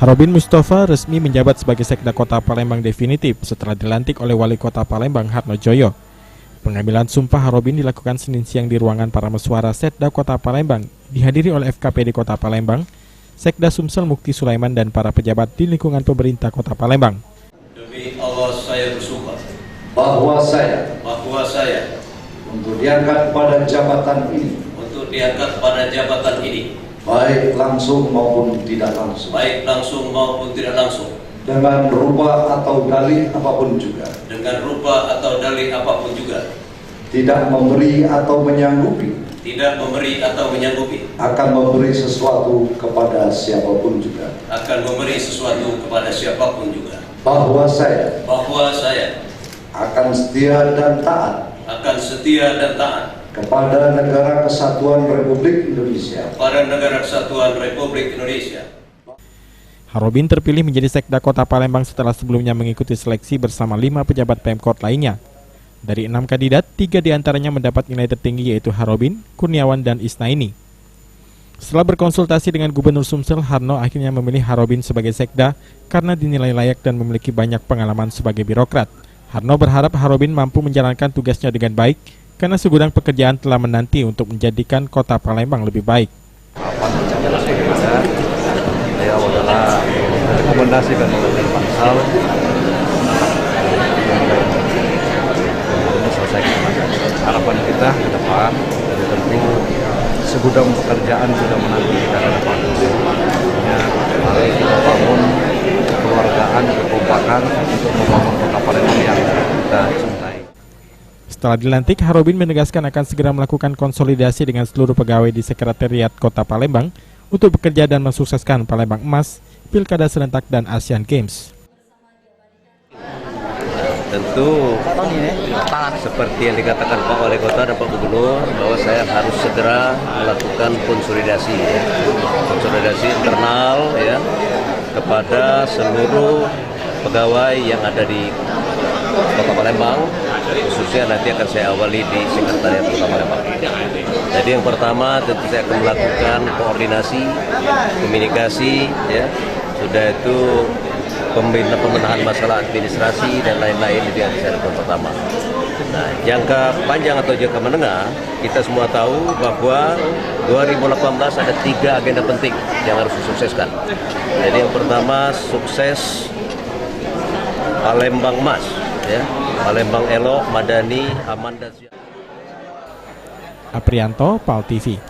Harobin Mustafa resmi menjabat sebagai Sekda Kota Palembang definitif setelah dilantik oleh Wali Kota Palembang Harnojoyo. Pengambilan sumpah Harobin dilakukan Senin siang di ruangan para meswara Setda Kota Palembang, dihadiri oleh FKPD Kota Palembang, Sekda Sumsel Mukti Sulaiman dan para pejabat di lingkungan pemerintah Kota Palembang. Demi Allah saya bersumpah bahwa saya untuk diangkat pada jabatan ini, baik langsung maupun tidak langsung, dengan rupa atau dalih apapun juga, tidak memberi atau menyanggupi, akan memberi sesuatu kepada siapapun juga, bahwa saya akan setia dan taat kepada Negara Kesatuan Republik Indonesia. Harobin terpilih menjadi Sekda Kota Palembang setelah sebelumnya mengikuti seleksi bersama 5 pejabat Pemkot lainnya. Dari 6 kandidat, 3 diantaranya mendapat nilai tertinggi yaitu Harobin, Kurniawan, dan Isnaini. Setelah berkonsultasi dengan Gubernur Sumsel, Harno akhirnya memilih Harobin sebagai Sekda karena dinilai layak dan memiliki banyak pengalaman sebagai birokrat. Harno berharap Harobin mampu menjalankan tugasnya dengan baik karena segudang pekerjaan telah menanti untuk menjadikan Kota Palembang lebih baik. Beliau adalah rekomendasikan oleh Pansal harapan kita ke depan, tentu segudang pekerjaan sudah menanti kita ke depan. Mari kita bangun kekeluargaan, kekompakan untuk membangun Kota Palembang yang kita cintai. Setelah dilantik, Harobin menegaskan akan segera melakukan konsolidasi dengan seluruh pegawai di Sekretariat Kota Palembang untuk bekerja dan mensukseskan Palembang Emas, Pilkada Serentak, dan Asian Games. Tentu seperti yang dikatakan Pak Wali Kota dan Pak Gubernur bahwa saya harus segera melakukan konsolidasi internal ya kepada seluruh pegawai yang ada di Kota Palembang, khususnya nanti akan saya awali di Sekretariat Kota Palembang. Jadi yang pertama tentu saya akan melakukan koordinasi, komunikasi, ya, sudah itu pembenahan masalah administrasi dan lain-lain itu yang saya lakukan pertama. Nah, jangka panjang atau jangka menengah, kita semua tahu bahwa 2018 ada 3 agenda penting yang harus disukseskan. Jadi yang pertama sukses Palembang Emas, ya, Palembang elok, madani, aman dan siap. Aprianto, PAL TV.